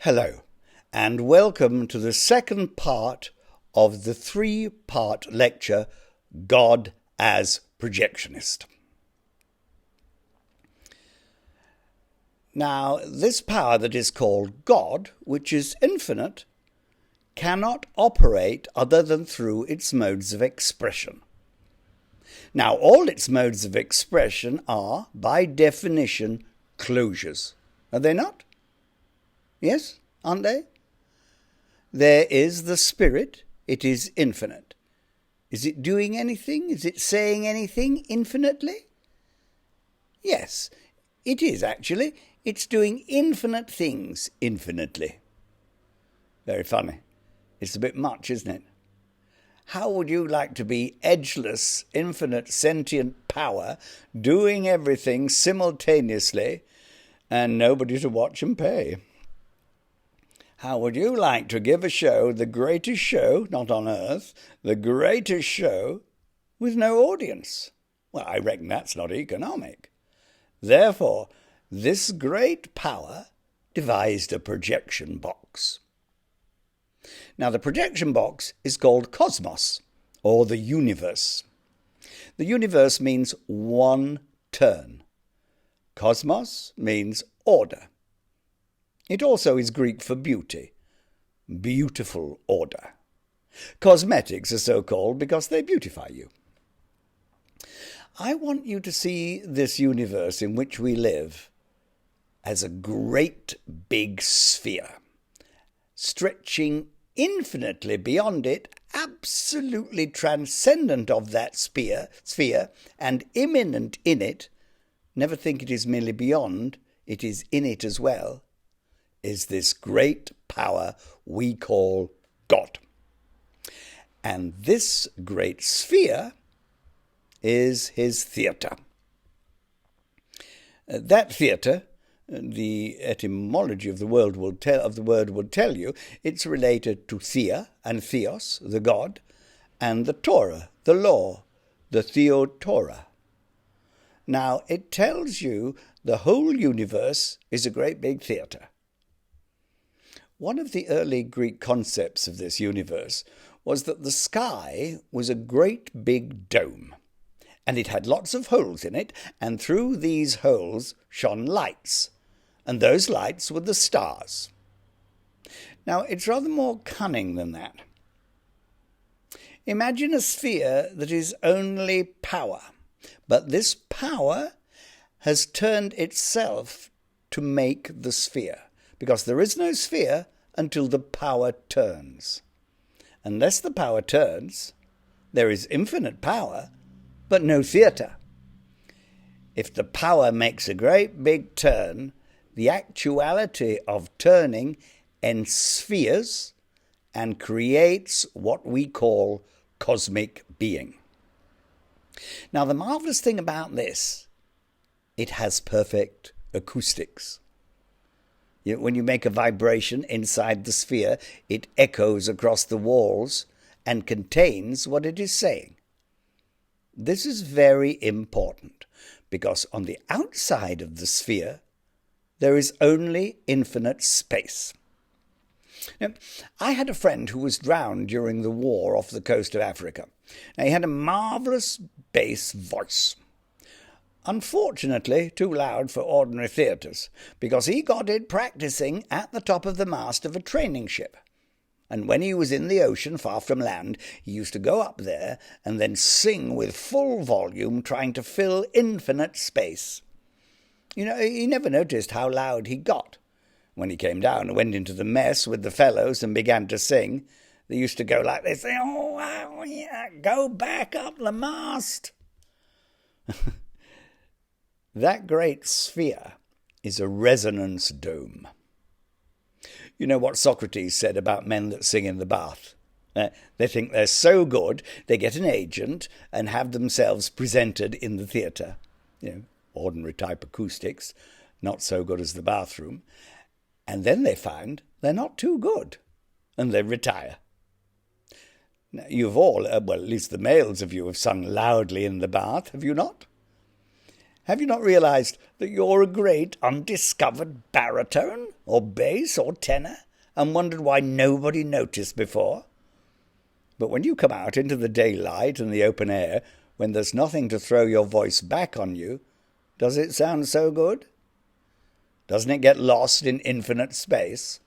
Hello, and welcome to the second part of the three-part lecture, God as Projectionist. Now, this power that is called God, which is infinite, cannot operate other than through its modes of expression. Now, all its modes of expression are, by definition, closures. Are they not? Yes, aren't they? There is the spirit. It is infinite. Is it doing anything? Is it saying anything infinitely? Yes, it is actually. It's doing infinite things infinitely. Very funny. It's a bit much, isn't it? How would you like to be edgeless, infinite, sentient power, doing everything simultaneously and nobody to watch and pay? How would you like to give a show, the greatest show, not on earth, the greatest show, with no audience? Well, I reckon that's not economic. Therefore, this great power devised a projection box. Now, the projection box is called cosmos, or the universe. The universe means one turn. Cosmos means order. It also is Greek for beauty, beautiful order. Cosmetics are so called because they beautify you. I want you to see this universe in which we live as a great big sphere, stretching infinitely beyond it, absolutely transcendent of that sphere, and immanent in it. Never think it is merely beyond, it is in it as well, is this great power we call God. And this great sphere is his theatre. That theatre, the etymology of the word will tell you, it's related to thea and theos, the God, and the Torah, the law, the theotorah. Now, it tells you the whole universe is a great big theatre. One of the early Greek concepts of this universe was that the sky was a great big dome, and it had lots of holes in it, and through these holes shone lights, and those lights were the stars. Now, it's rather more cunning than that. Imagine a sphere that is only power, but this power has turned itself to make the sphere, because there is no sphere until the power turns. Unless the power turns, there is infinite power, but no theatre. If the power makes a great big turn, the actuality of turning enspheres and creates what we call cosmic being. Now, the marvellous thing about this, it has perfect acoustics. When you make a vibration inside the sphere, it echoes across the walls and contains what it is saying. This is very important because on the outside of the sphere, there is only infinite space. Now, I had a friend who was drowned during the war off the coast of Africa. Now, he had a marvellous bass voice. Unfortunately, too loud for ordinary theatres, because he got it practising at the top of the mast of a training ship. And when he was in the ocean far from land, he used to go up there and then sing with full volume, trying to fill infinite space. He never noticed how loud he got. When he came down and went into the mess with the fellows and began to sing, they used to go like this, "Oh, yeah, go back up the mast." That great sphere is a resonance dome. You know what Socrates said about men that sing in the bath? They think they're so good, they get an agent and have themselves presented in the theatre. Ordinary type acoustics, not so good as the bathroom. And then they find they're not too good, and they retire. Now, you've all, well, at least the males of you, have sung loudly in the bath, have you not? Have you not realized that you're a great undiscovered baritone, or bass, or tenor, and wondered why nobody noticed before? But when you come out into the daylight and the open air, when there's nothing to throw your voice back on you, does it sound so good? Doesn't it get lost in infinite space?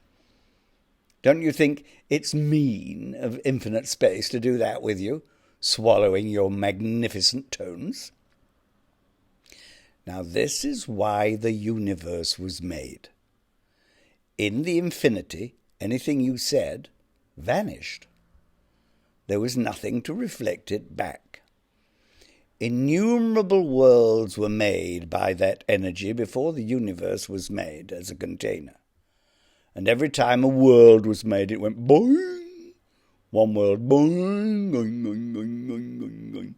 Don't you think it's mean of infinite space to do that with you, swallowing your magnificent tones? Now this is why the universe was made. In the infinity, anything you said vanished. There was nothing to reflect it back. Innumerable worlds were made by that energy before the universe was made as a container. And every time a world was made, it went boing. One world, boing, boing, boing, boing, boing, boing, boing.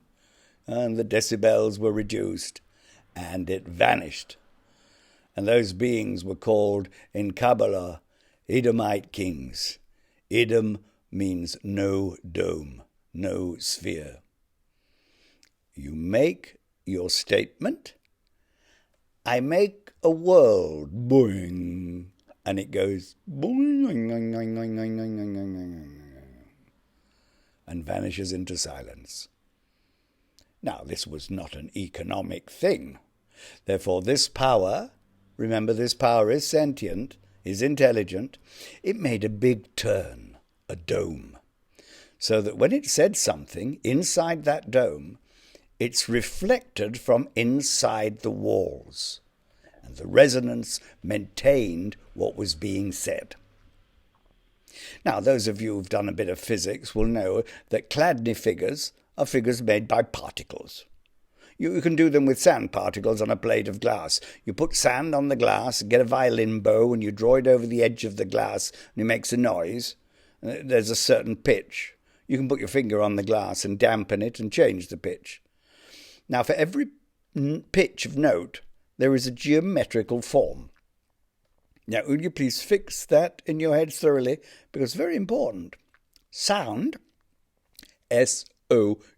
And the decibels were reduced, and it vanished. And those beings were called in Kabbalah Edomite kings. Edom means no dome, no sphere. You make your statement. I make a world, boing, and it goes boing, and vanishes into silence. Now, this was not an economic thing. Therefore, this power, remember this power is sentient, is intelligent, it made a big turn, a dome, so that when it said something inside that dome, it's reflected from inside the walls, and the resonance maintained what was being said. Now, those of you who've done a bit of physics will know that Chladni figures are figures made by particles. You can do them with sand particles on a plate of glass. You put sand on the glass, get a violin bow, and you draw it over the edge of the glass, and it makes a noise. There's a certain pitch. You can put your finger on the glass and dampen it and change the pitch. Now, for every pitch of note, there is a geometrical form. Now, will you please fix that in your heads thoroughly, because it's very important. Sound, S-O-U-N-D,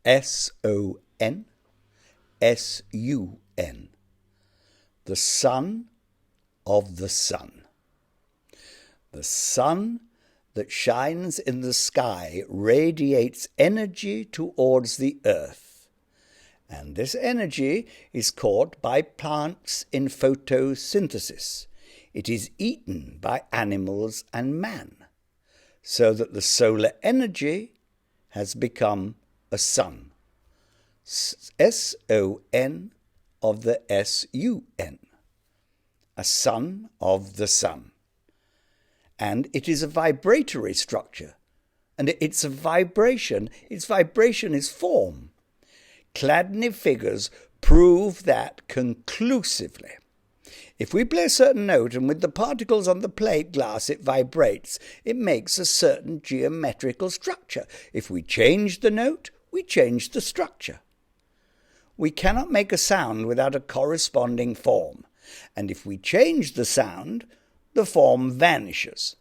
S-O-N-S-U-N, the sun of the sun. The sun that shines in the sky radiates energy towards the earth, and this energy is caught by plants in photosynthesis. It is eaten by animals and man, so that the solar energy has become a sun. S-O-N of the S-U-N, a sun of the sun. And it is a vibratory structure, and it's a vibration. Its vibration is form. Chladni figures prove that conclusively. If we play a certain note and with the particles on the plate glass it vibrates, it makes a certain geometrical structure. If we change the note, we change the structure. We cannot make a sound without a corresponding form, and if we change the sound, the form vanishes.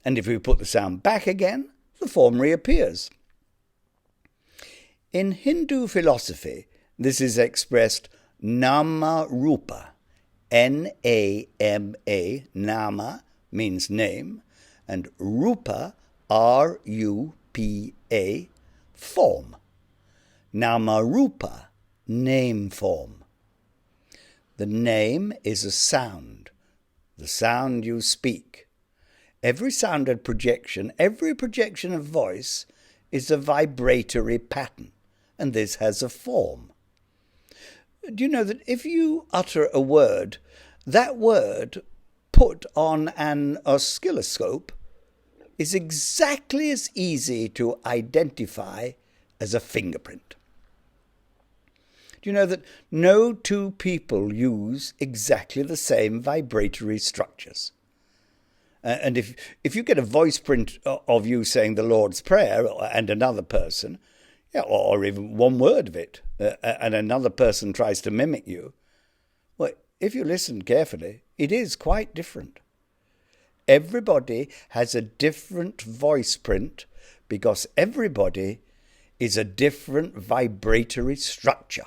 And if we put the sound back again, the form reappears. In Hindu philosophy, this is expressed nama rupa. N-A-M-A, nama means name, and rupa, R-U-P-A, form. Nama rupa, name form. The name is a sound, the sound you speak. Every sounded projection, every projection of voice is a vibratory pattern, and this has a form. Do you know that if you utter a word, that word put on an oscilloscope is exactly as easy to identify as a fingerprint? Do you know that no two people use exactly the same vibratory structures? And if you get a voice print of you saying the Lord's Prayer and another person, or even one word of it, and another person tries to mimic you, well, if you listen carefully, it is quite different. Everybody has a different voice print because everybody is a different vibratory structure.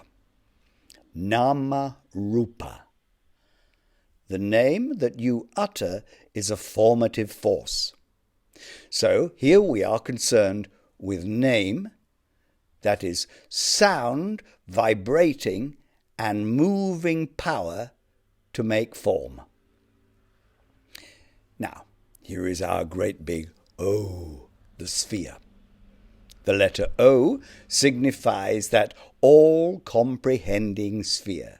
Nama Rupa. The name that you utter is a formative force. So here we are concerned with name, that is sound vibrating and moving power to make form. Now, here is our great big O, the sphere. The letter O signifies that all-comprehending sphere,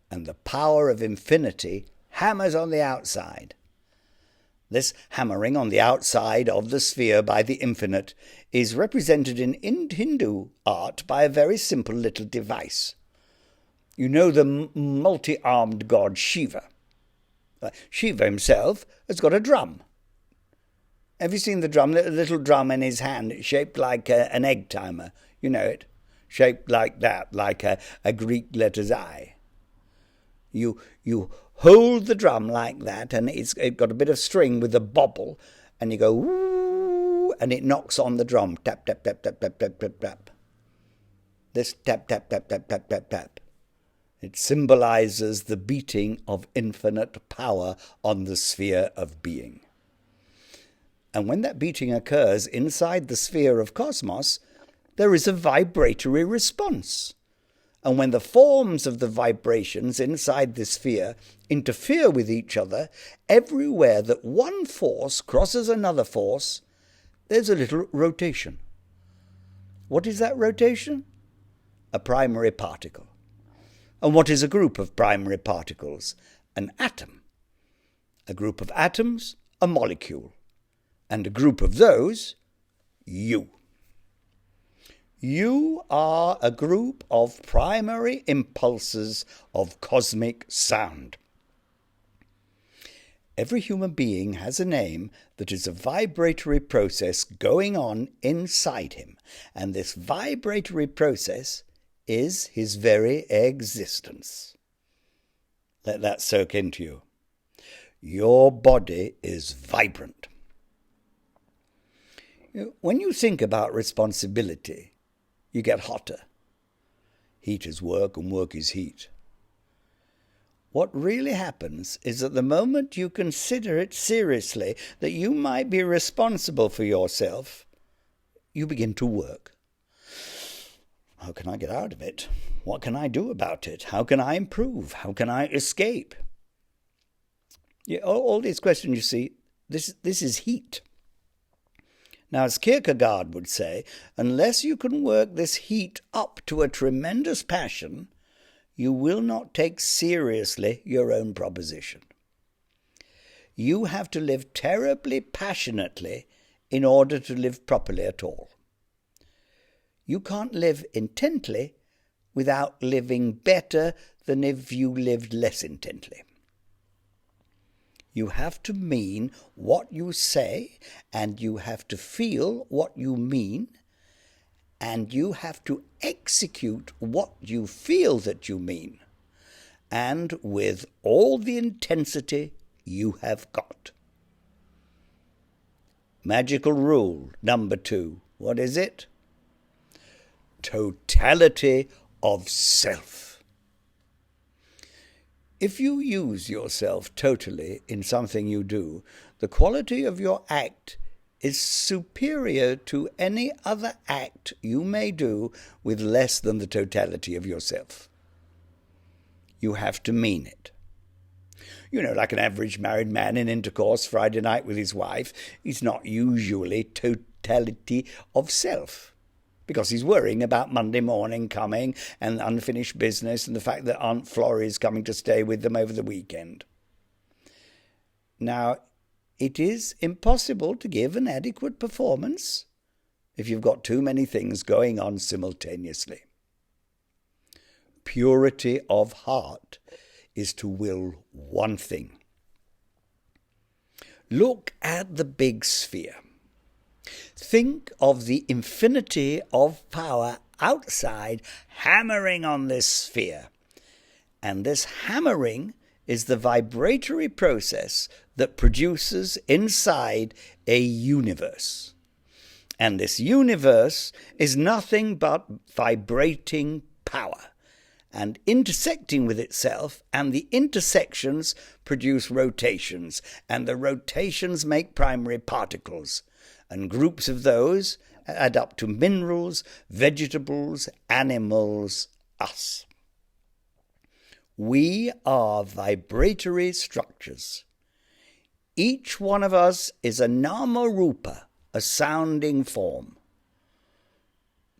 and the power of infinity hammers on the outside. This hammering on the outside of the sphere by the infinite is represented in Hindu art by a very simple little device. You know the multi-armed god Shiva. Shiva himself has got a drum. Have you seen the drum? The little drum in his hand, shaped like an egg timer. You know it. Shaped like that, like a Greek letter's I. You hold the drum like that, and it's got a bit of string with a bobble, and you go, woo, and it knocks on the drum. Tap, tap, tap, tap, tap, tap, tap, tap. This tap, tap, tap, tap, tap, tap, tap. It symbolizes the beating of infinite power on the sphere of being. And when that beating occurs inside the sphere of cosmos, there is a vibratory response. And when the forms of the vibrations inside the sphere interfere with each other, everywhere that one force crosses another force, there's a little rotation. What is that rotation? A primary particle. And what is a group of primary particles? An atom. A group of atoms, a molecule. And a group of those, you. You are a group of primary impulses of cosmic sound. Every human being has a name that is a vibratory process going on inside him, and this vibratory process is his very existence. Let that soak into you. Your body is vibrant. When you think about responsibility, you get hotter. Heat is work and work is heat. What really happens is that the moment you consider it seriously that you might be responsible for yourself, you begin to work. How can I get out of it? What can I do about it? How can I improve? How can I escape? All these questions, you see, this is heat. Now, as Kierkegaard would say, unless you can work this heat up to a tremendous passion, you will not take seriously your own proposition. You have to live terribly passionately in order to live properly at all. You can't live intently without living better than if you lived less intently. You have to mean what you say, and you have to feel what you mean, and you have to execute what you feel that you mean, and with all the intensity you have got. Magical rule number 2. What is it? Totality of self. If you use yourself totally in something you do, the quality of your act is superior to any other act you may do with less than the totality of yourself. You have to mean it. You know, like an average married man in intercourse Friday night with his wife, he's not usually totality of self, because he's worrying about Monday morning coming and unfinished business and the fact that Aunt Florrie is coming to stay with them over the weekend. Now, it is impossible to give an adequate performance if you've got too many things going on simultaneously. Purity of heart is to will one thing. Look at the big sphere. Think of the infinity of power outside hammering on this sphere. And this hammering is the vibratory process that produces inside a universe. And this universe is nothing but vibrating power and intersecting with itself, and the intersections produce rotations, and the rotations make primary particles, and groups of those add up to minerals, vegetables, animals, us. We are vibratory structures. Each one of us is a nama rupa, a sounding form.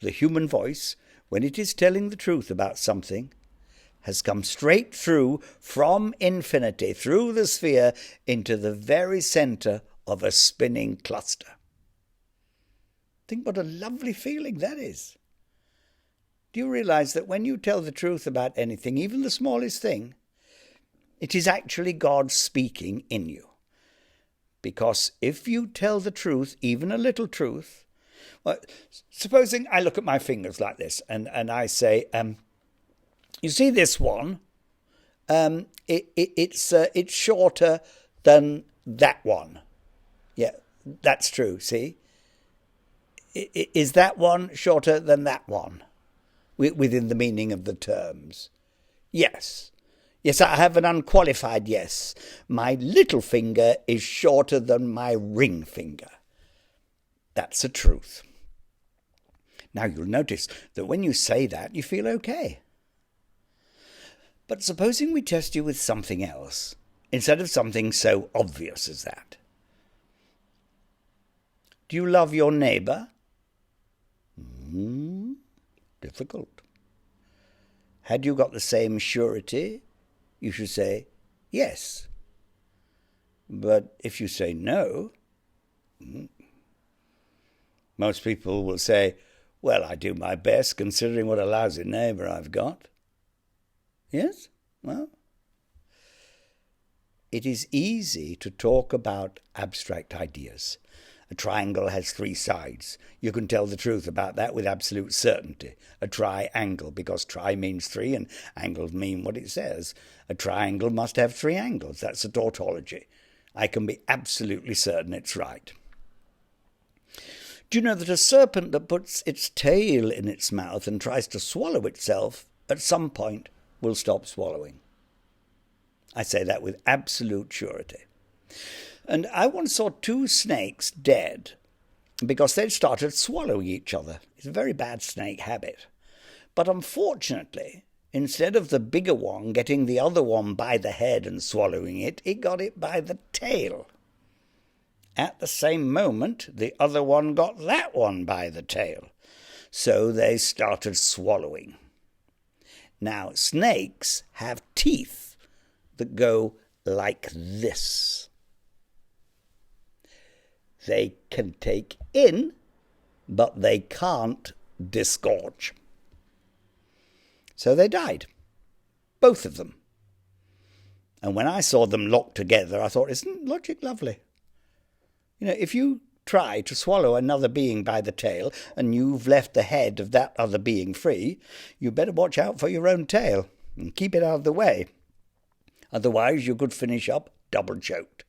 The human voice, when it is telling the truth about something, has come straight through from infinity, through the sphere, into the very center of a spinning cluster. Think what a lovely feeling that is. Do you realize that when you tell the truth about anything, even the smallest thing, it is actually God speaking in you? Because if you tell the truth, even a little truth, well, supposing I look at my fingers like this and I say, you see this one? It's shorter than that one. Yeah, that's true, see? Is that one shorter than that one? Within the meaning of the terms. Yes. Yes, I have an unqualified yes. My little finger is shorter than my ring finger. That's a truth. Now you'll notice that when you say that, you feel okay. But supposing we test you with something else, instead of something so obvious as that. Do you love your neighbour? Difficult. Had you got the same surety, you should say yes. But if you say no, most people will say, well, I do my best considering what a lousy neighbour I've got. Yes? Well, it is easy to talk about abstract ideas. A triangle has 3 sides. You can tell the truth about that with absolute certainty. A triangle, because tri means 3 and angles mean what it says. A triangle must have 3 angles. That's a tautology. I can be absolutely certain it's right. Do you know that a serpent that puts its tail in its mouth and tries to swallow itself at some point will stop swallowing? I say that with absolute surety. And I once saw 2 snakes dead because they'd started swallowing each other. It's a very bad snake habit. But unfortunately, instead of the bigger one getting the other one by the head and swallowing it, it got it by the tail. At the same moment, the other one got that one by the tail. So they started swallowing. Now, snakes have teeth that go like this. They can take in, but they can't disgorge. So they died, both of them. And when I saw them locked together, I thought, isn't logic lovely? You know, if you try to swallow another being by the tail and you've left the head of that other being free, you better watch out for your own tail and keep it out of the way. Otherwise, you could finish up double choked.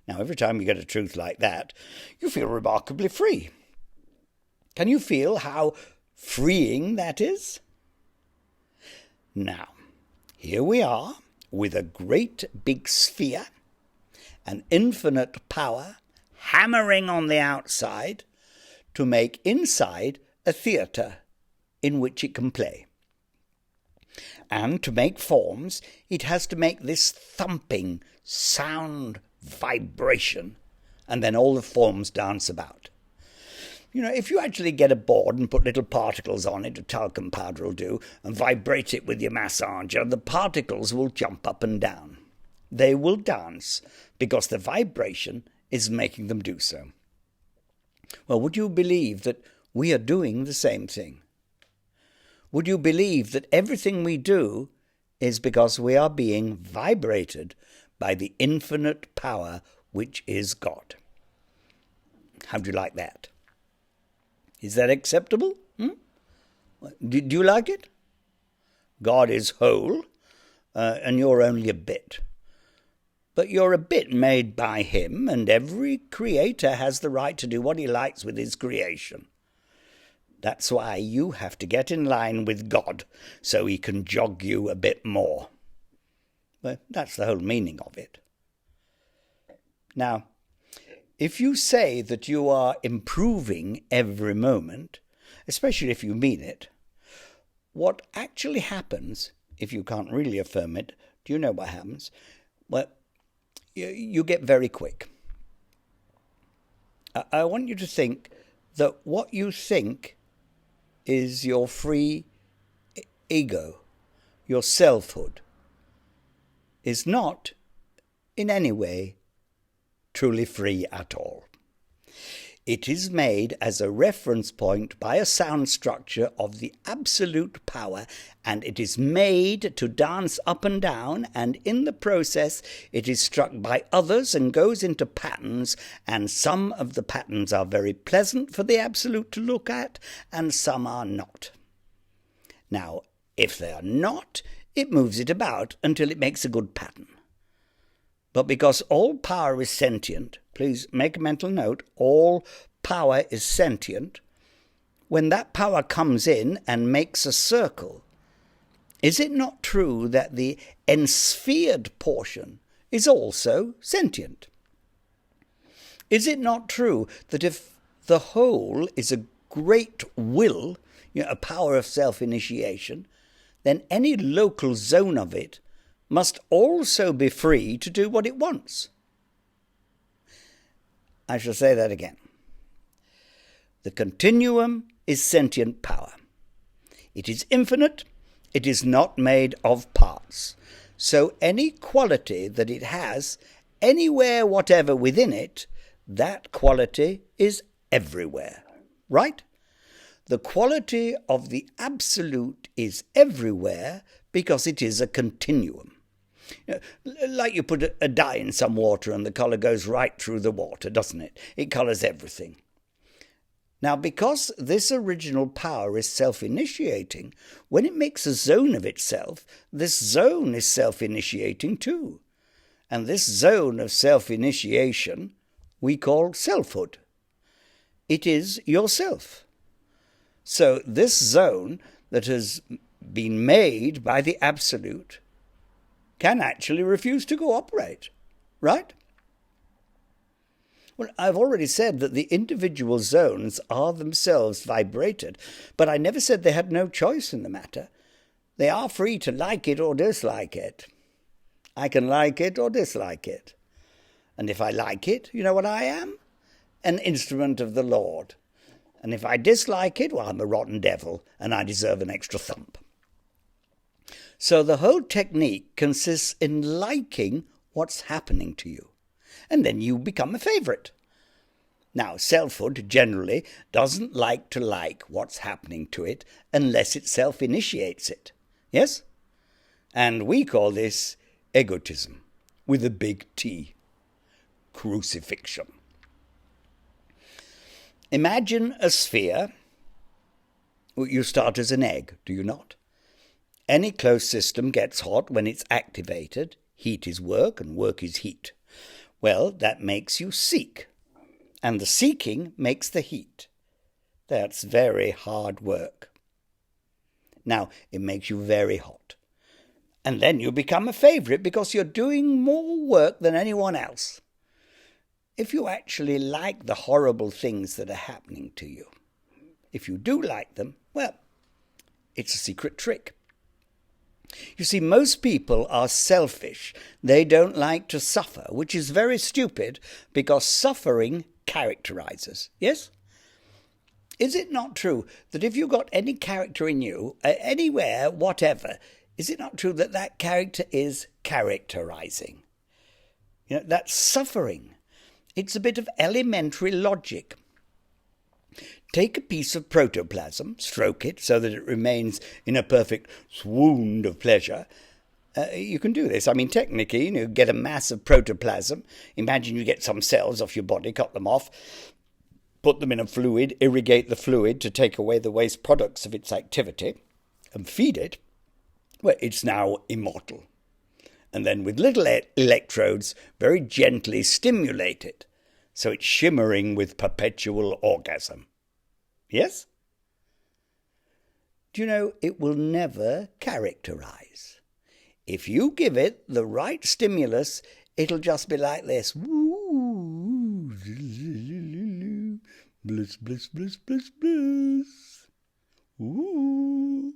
Now, every time you get a truth like that, you feel remarkably free. Can you feel how freeing that is? Now, here we are with a great big sphere, an infinite power hammering on the outside to make inside a theatre in which it can play. And to make forms, it has to make this thumping sound vibration, and then all the forms dance about. You know, if you actually get a board and put little particles on it, a talcum powder will do, and vibrate it with your massager, the particles will jump up and down. They will dance because the vibration is making them do so. Well, would you believe that we are doing the same thing? Would you believe that everything we do is because we are being vibrated by the infinite power which is God? How do you like that? Is that acceptable? Do you like it? God is whole, and you're only a bit. but you're a bit made by him, and every creator has the right to do what he likes with his creation. That's why you have to get in line with God, so he can jog you a bit more. Well, that's the whole meaning of it. Now, if you say that you are improving every moment, especially if you mean it, what actually happens, if you can't really affirm it, do you know what happens? Well, you get very quick. I want you to think that what you think is your free ego, your selfhood, is not in any way truly free at all. It is made as a reference point by a sound structure of the absolute power, and it is made to dance up and down, and in the process it is struck by others and goes into patterns, and some of the patterns are very pleasant for the absolute to look at, and some are not. Now, if they are not, it moves it about until it makes a good pattern. But because all power is sentient, please make a mental note, all power is sentient, when that power comes in and makes a circle, is it not true that the ensphered portion is also sentient? Is it not true that if the whole is a great will, a power of self-initiation, then any local zone of it must also be free to do what it wants? I shall say that again. The continuum is sentient power. It is infinite. It is not made of parts. So any quality that it has, anywhere whatever within it, that quality is everywhere. Right? The quality of the absolute is everywhere because it is a continuum. Like you put a dye in some water and the colour goes right through the water, doesn't it? It colours everything. Now, because this original power is self-initiating, when it makes a zone of itself, this zone is self-initiating too. And this zone of self-initiation we call selfhood. It is yourself. So this zone that has been made by the absolute can actually refuse to cooperate, right? Well, I've already said that the individual zones are themselves vibrated, but I never said they had no choice in the matter. They are free to like it or dislike it. I can like it or dislike it. And if I like it, you know what I am? An instrument of the Lord. And if I dislike it, well, I'm a rotten devil and I deserve an extra thump. So the whole technique consists in liking what's happening to you. And then you become a favourite. Now, selfhood generally doesn't like to like what's happening to it unless it self-initiates it. Yes? And we call this egotism, with a big T. Crucifixion. Imagine a sphere. You start as an egg, do you not? Any closed system gets hot when it's activated. Heat is work and work is heat. Well, that makes you seek. And the seeking makes the heat. That's very hard work. Now, it makes you very hot. And then you become a favourite because you're doing more work than anyone else. If you actually like the horrible things that are happening to you, if you do like them, well, it's a secret trick. You see, most people are selfish. They don't like to suffer, which is very stupid because suffering characterizes. Yes? Is it not true that if you've got any character in you, anywhere, whatever, is it not true that that character is characterizing? That's suffering. It's a bit of elementary logic. Take a piece of protoplasm, stroke it so that it remains in a perfect swoon of pleasure. You can do this. I mean, technically, get a mass of protoplasm. Imagine you get some cells off your body, cut them off, put them in a fluid, irrigate the fluid to take away the waste products of its activity, and feed it. Well, it's now immortal. and then with little electrodes very gently stimulate it, so it's shimmering with perpetual orgasm. Yes? Do you know, it will never characterize. If you give it the right stimulus, it'll just be like this. Woo, bliss, bliss, bliss, bliss, bliss. Woo.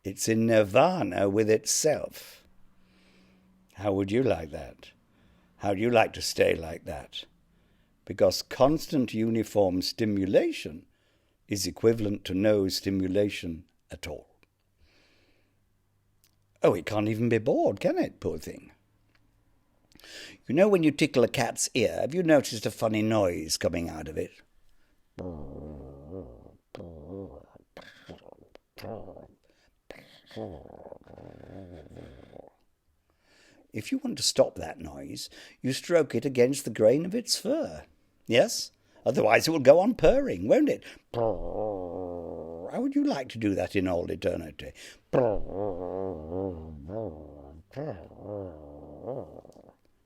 It's in nirvana with itself. How would you like that? How do you like to stay like that? Because constant uniform stimulation is equivalent to no stimulation at all. Oh, it can't even be bored, can it, poor thing? You know when you tickle a cat's ear, have you noticed a funny noise coming out of it? If you want to stop that noise, you stroke it against the grain of its fur. Yes? Otherwise it will go on purring, won't it? How would you like to do that in all eternity?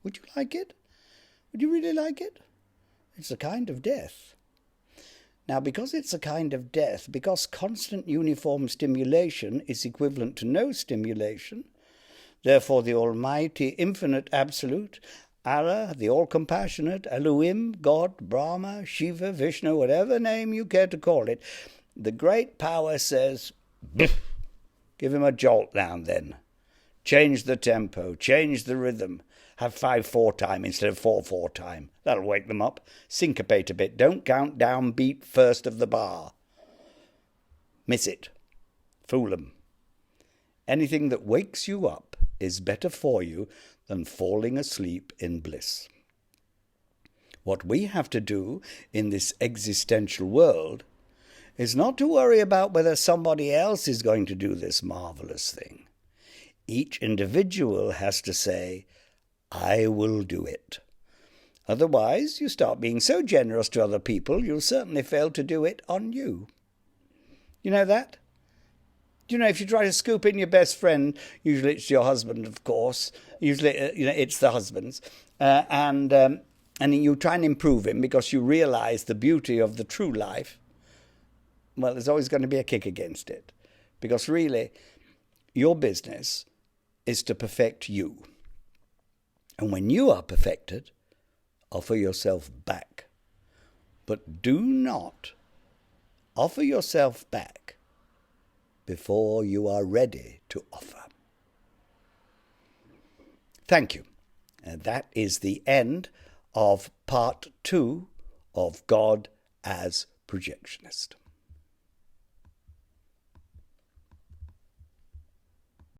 Would you like it? Would you really like it? It's a kind of death. Now, because it's a kind of death, because constant uniform stimulation is equivalent to no stimulation, therefore the Almighty, Infinite, Absolute, Allah, the All-Compassionate, Elohim, God, Brahma, Shiva, Vishnu, whatever name you care to call it, the great power says, give him a jolt now and then. Change the tempo, change the rhythm. Have 5/4 time instead of 4/4 time. That'll wake them up. Syncopate a bit. Don't count down beat first of the bar. Miss it. Fool them. Anything that wakes you up is better for you than falling asleep in bliss. What we have to do in this existential world is not to worry about whether somebody else is going to do this marvelous thing. Each individual has to say, I will do it. Otherwise, you start being so generous to other people, you'll certainly fail to do it on you. You know that? Do you know, if you try to scoop in your best friend, usually it's your husband, of course. Usually, it's the husband's. And you try and improve him because you realize the beauty of the true life. Well, there's always going to be a kick against it. Because really, your business is to perfect you. And when you are perfected, offer yourself back. But do not offer yourself back before you are ready to offer. Thank you. And that is the end of part 2 of God as Projectionist.